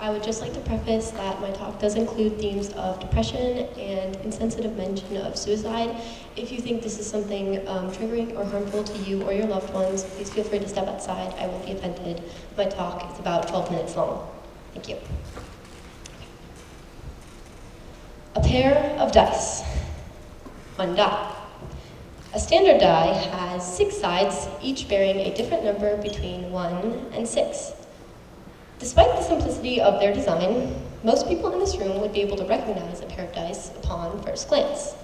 I would just like to preface that my talk does include themes of depression and insensitive mention of suicide. If you think this is something triggering or harmful to you or your loved ones, please feel free to step outside. I won't be offended. My talk is about 12 minutes long. Thank you. A pair of dice. One die. A standard die has 6 sides, each bearing a different number between 1 and 6. Despite the simplicity of their design, most people in this room would be able to recognize a pair of dice upon first glance.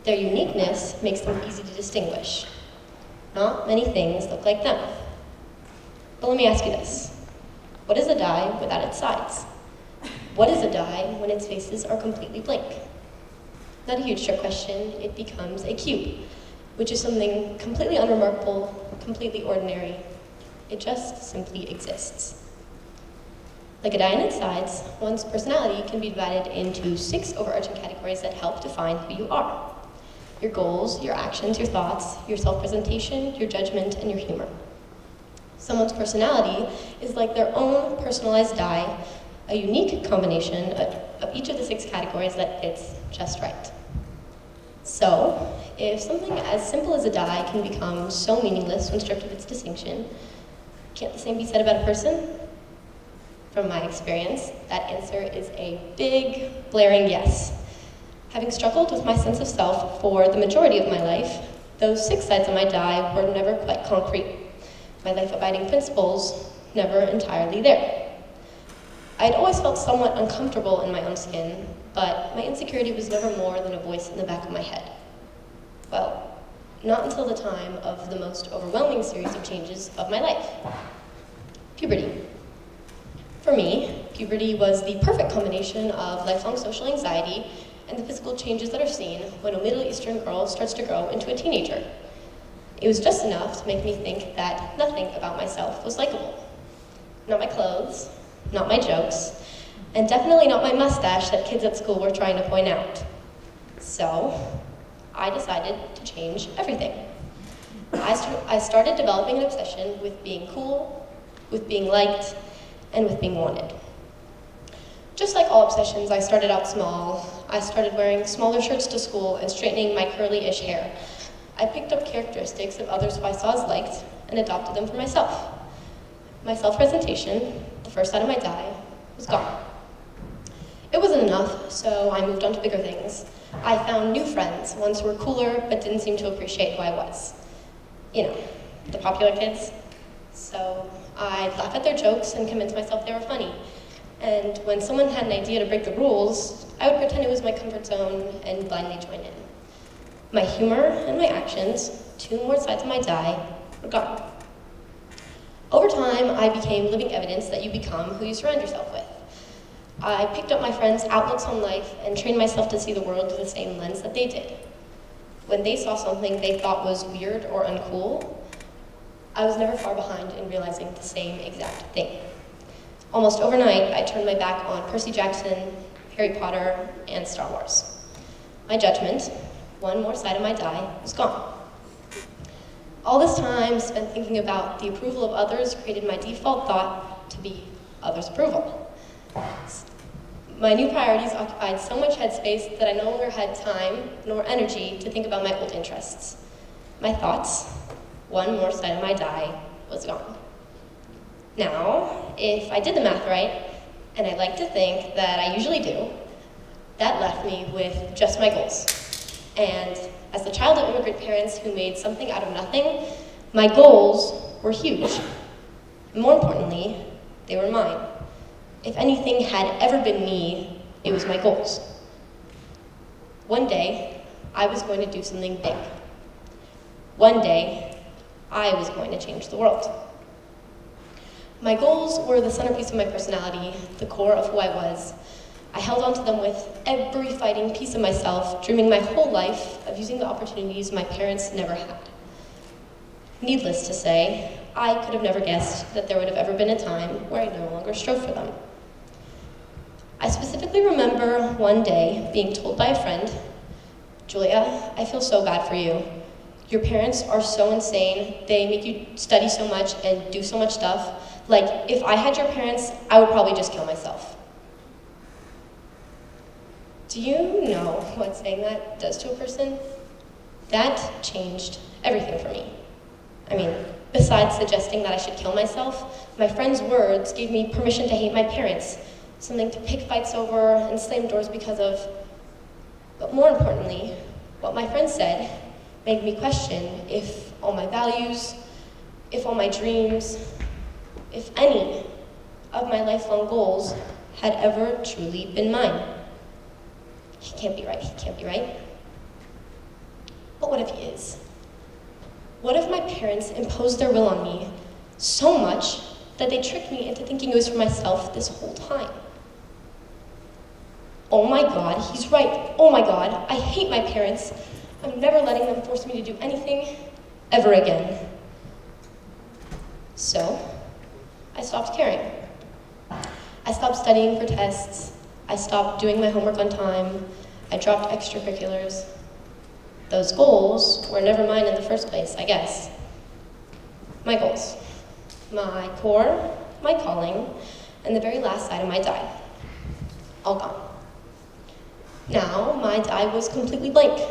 Their uniqueness makes them easy to distinguish. Not many things look like them. But let me ask you this. What is a die without its sides? What is a die when its faces are completely blank? Not a huge trick question, it becomes a cube, which is something completely unremarkable, completely ordinary. It just simply exists. Like a die and its sides, one's personality can be divided into 6 overarching categories that help define who you are. Your goals, your actions, your thoughts, your self-presentation, your judgment, and your humor. Someone's personality is like their own personalized die, a unique combination of each of the 6 categories that fits just right. So, if something as simple as a die can become so meaningless when stripped of its distinction, can't the same be said about a person? From my experience, that answer is a big, blaring yes. Having struggled with my sense of self for the majority of my life, those 6 sides of my die were never quite concrete. My life-abiding principles never entirely there. I'd always felt somewhat uncomfortable in my own skin, but my insecurity was never more than a voice in the back of my head. Well, not until the time of the most overwhelming series of changes of my life. Puberty. For me, puberty was the perfect combination of lifelong social anxiety and the physical changes that are seen when a Middle Eastern girl starts to grow into a teenager. It was just enough to make me think that nothing about myself was likable. Not my clothes, not my jokes, and definitely not my mustache that kids at school were trying to point out. So, I decided to change everything. I started developing an obsession with being cool, with being liked, and with being wanted. Just like all obsessions, I started out small. I started wearing smaller shirts to school and straightening my curly-ish hair. I picked up characteristics of others who I saw as liked and adopted them for myself. My self-presentation, the first side of my die, was gone. It wasn't enough, so I moved on to bigger things. I found new friends, ones who were cooler but didn't seem to appreciate who I was. You know, the popular kids. So I'd laugh at their jokes and convince myself they were funny. And when someone had an idea to break the rules, I would pretend it was my comfort zone and blindly join in. My humor and my actions, 2 more sides of my die, were gone. Over time, I became living evidence that you become who you surround yourself with. I picked up my friends' outlooks on life and trained myself to see the world through the same lens that they did. When they saw something they thought was weird or uncool, I was never far behind in realizing the same exact thing. Almost overnight, I turned my back on Percy Jackson, Harry Potter, and Star Wars. My judgment, 1 more side of my die, was gone. All this time spent thinking about the approval of others created my default thought to be others' approval. My new priorities occupied so much headspace that I no longer had time nor energy to think about my old interests. My thoughts, 1 more side of my die, was gone. Now, if I did the math right, and I like to think that I usually do, that left me with just my goals. And as the child of immigrant parents who made something out of nothing, my goals were huge. More importantly, they were mine. If anything had ever been me, it was my goals. One day, I was going to do something big. One day, I was going to change the world. My goals were the centerpiece of my personality, the core of who I was. I held on to them with every fighting piece of myself, dreaming my whole life of using the opportunities my parents never had. Needless to say, I could have never guessed that there would have ever been a time where I no longer strove for them. I specifically remember one day being told by a friend, "Julia, I feel so bad for you. Your parents are so insane, they make you study so much and do so much stuff. Like, if I had your parents, I would probably just kill myself. Do you know what saying that does to a person? That changed everything for me. I mean, besides suggesting that I should kill myself, my friend's words gave me permission to hate my parents, something to pick fights over and slam doors because of. But more importantly, what my friend said made me question if all my values, if all my dreams, if any of my lifelong goals had ever truly been mine. He can't be right, he can't be right. But what if he is? What if my parents imposed their will on me so much that they tricked me into thinking it was for myself this whole time? Oh my God, he's right. Oh my God, I hate my parents. I'm never letting them force me to do anything ever again. So, I stopped caring. I stopped studying for tests. I stopped doing my homework on time. I dropped extracurriculars. Those goals were never mine in the first place, I guess. My goals. My core, my calling, and the very last side of my die. All gone. Now, my die was completely blank.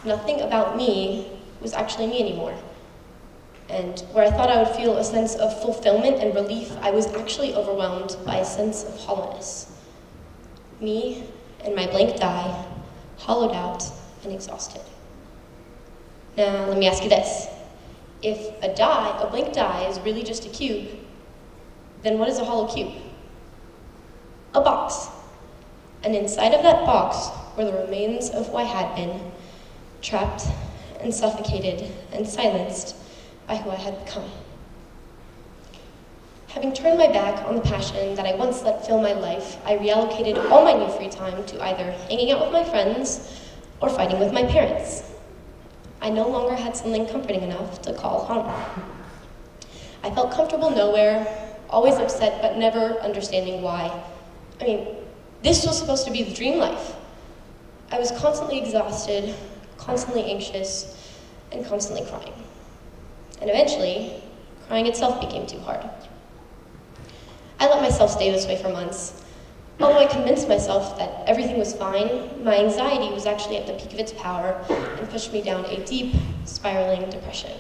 Nothing about me was actually me anymore. And where I thought I would feel a sense of fulfillment and relief, I was actually overwhelmed by a sense of hollowness. Me and my blank die, hollowed out and exhausted. Now, let me ask you this. If a blank die, is really just a cube, then what is a hollow cube? A box. And inside of that box were the remains of who I had been, trapped and suffocated and silenced by who I had become. Having turned my back on the passion that I once let fill my life, I reallocated all my new free time to either hanging out with my friends or fighting with my parents. I no longer had something comforting enough to call home. I felt comfortable nowhere, always upset but never understanding why. I mean, this was supposed to be the dream life. I was constantly exhausted, constantly anxious, and constantly crying. And eventually, crying itself became too hard. I let myself stay this way for months. Although I convinced myself that everything was fine, my anxiety was actually at the peak of its power and pushed me down a deep, spiraling depression.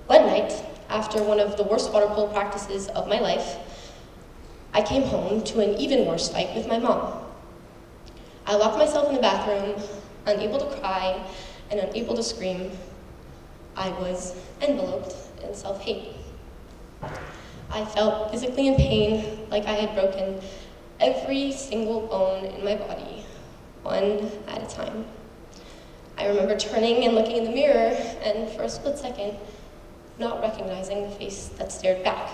One night, after one of the worst water polo practices of my life, I came home to an even worse fight with my mom. I locked myself in the bathroom, unable to cry and unable to scream. I was enveloped in self-hate. I felt physically in pain, like I had broken every single bone in my body, one at a time. I remember turning and looking in the mirror, and for a split second, not recognizing the face that stared back.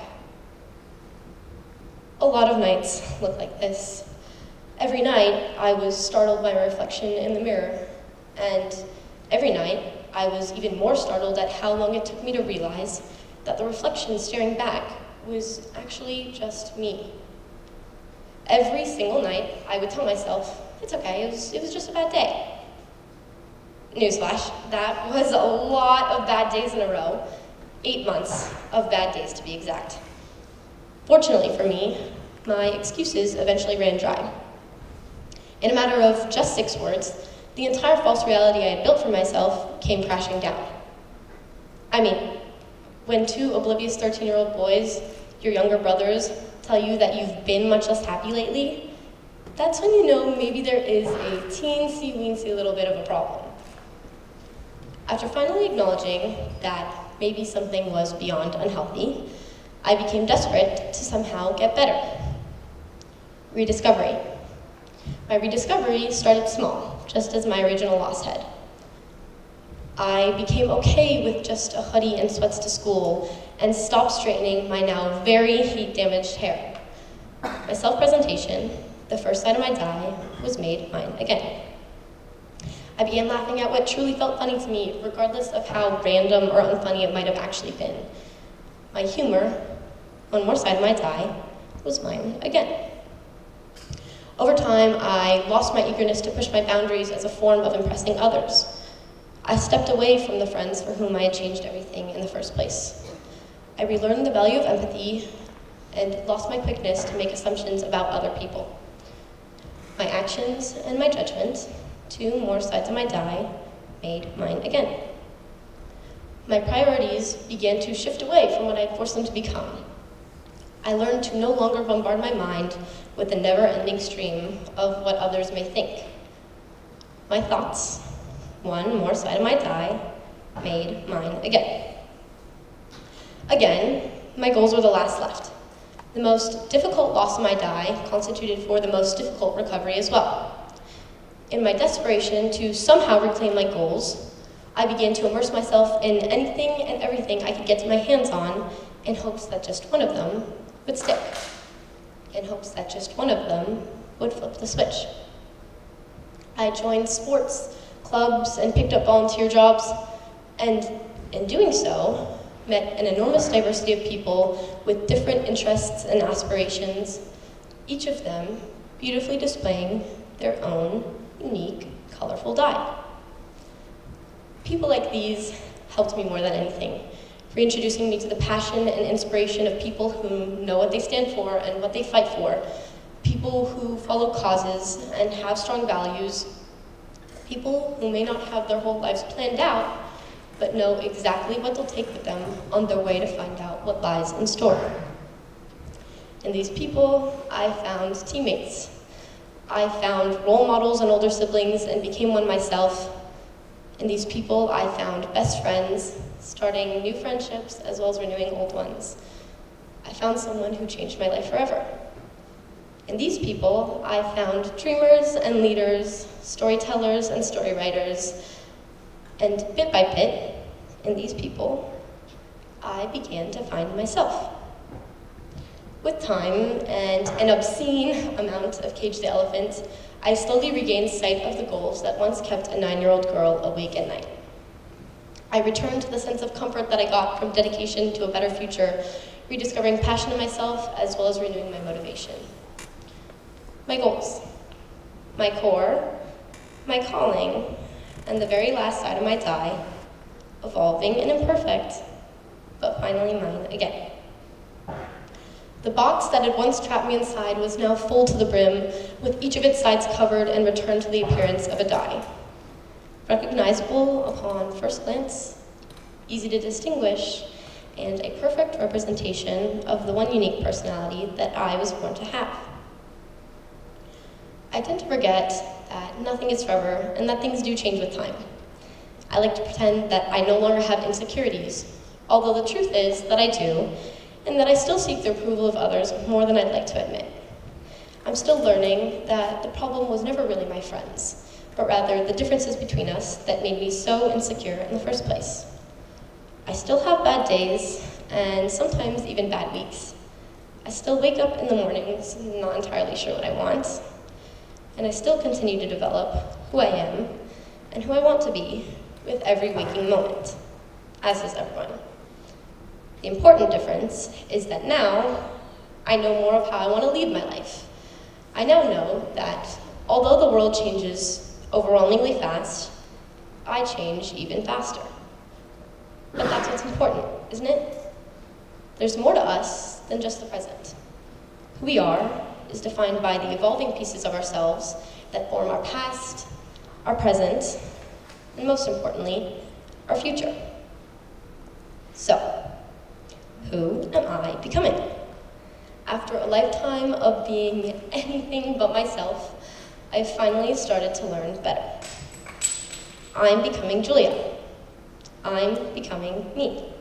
A lot of nights looked like this. Every night, I was startled by my reflection in the mirror, and every night, I was even more startled at how long it took me to realize that the reflection staring back was actually just me. Every single night, I would tell myself, it's okay, it was just a bad day. Newsflash, that was a lot of bad days in a row. 8 months of bad days, to be exact. Fortunately for me, my excuses eventually ran dry. In a matter of just 6 words, the entire false reality I had built for myself came crashing down. I mean, when 2 oblivious 13-year-old boys, your younger brothers, tell you that you've been much less happy lately, that's when you know maybe there is a teensy-weensy little bit of a problem. After finally acknowledging that maybe something was beyond unhealthy, I became desperate to somehow get better. Rediscovery. My rediscovery started small, just as my original loss had. I became okay with just a hoodie and sweats to school and stopped straightening my now very heat-damaged hair. My self-presentation, the first side of my die, was made mine again. I began laughing at what truly felt funny to me, regardless of how random or unfunny it might have actually been. My humor, one more side of my die, was mine again. Over time, I lost my eagerness to push my boundaries as a form of impressing others. I stepped away from the friends for whom I had changed everything in the first place. I relearned the value of empathy and lost my quickness to make assumptions about other people. My actions and my judgment, two more sides of my die, made mine again. My priorities began to shift away from what I had forced them to become. I learned to no longer bombard my mind with the never-ending stream of what others may think. My thoughts, one more side of my die, made mine again. Again, my goals were the last left. The most difficult loss of my die constituted for the most difficult recovery as well. In my desperation to somehow reclaim my goals, I began to immerse myself in anything and everything I could get my hands on in hopes that just one of them would stick, in hopes that just one of them would flip the switch. I joined sports, clubs, and picked up volunteer jobs, and in doing so, met an enormous diversity of people with different interests and aspirations, each of them beautifully displaying their own unique, colorful die. People like these helped me more than anything, reintroducing me to the passion and inspiration of people who know what they stand for and what they fight for, people who follow causes and have strong values, people who may not have their whole lives planned out, but know exactly what they'll take with them on their way to find out what lies in store. In these people, I found teammates. I found role models and older siblings and became one myself. In these people, I found best friends, starting new friendships as well as renewing old ones. I found someone who changed my life forever. In these people, I found dreamers and leaders, storytellers and story writers, and bit by bit, in these people, I began to find myself. With time and an obscene amount of Cage the Elephant, I slowly regained sight of the goals that once kept a 9-year-old girl awake at night. I returned to the sense of comfort that I got from dedication to a better future, rediscovering passion in myself as well as renewing my motivation. My goals, my core, my calling, and the very last side of my die, evolving and imperfect, but finally mine again. The box that had once trapped me inside was now full to the brim, with each of its sides covered and returned to the appearance of a die. Recognizable upon first glance, easy to distinguish, and a perfect representation of the one unique personality that I was born to have. I tend to forget that nothing is forever and that things do change with time. I like to pretend that I no longer have insecurities, although the truth is that I do, and that I still seek the approval of others more than I'd like to admit. I'm still learning that the problem was never really my friends, but rather the differences between us that made me so insecure in the first place. I still have bad days, and sometimes even bad weeks. I still wake up in the mornings not entirely sure what I want, and I still continue to develop who I am and who I want to be with every waking moment, as does everyone. The important difference is that now I know more of how I want to lead my life. I now know that although the world changes overwhelmingly fast, I change even faster. But that's what's important, isn't it? There's more to us than just the present. Who we are is defined by the evolving pieces of ourselves that form our past, our present, and most importantly, our future. So, who am I becoming? After a lifetime of being anything but myself, I've finally started to learn better. I'm becoming Julia. I'm becoming me.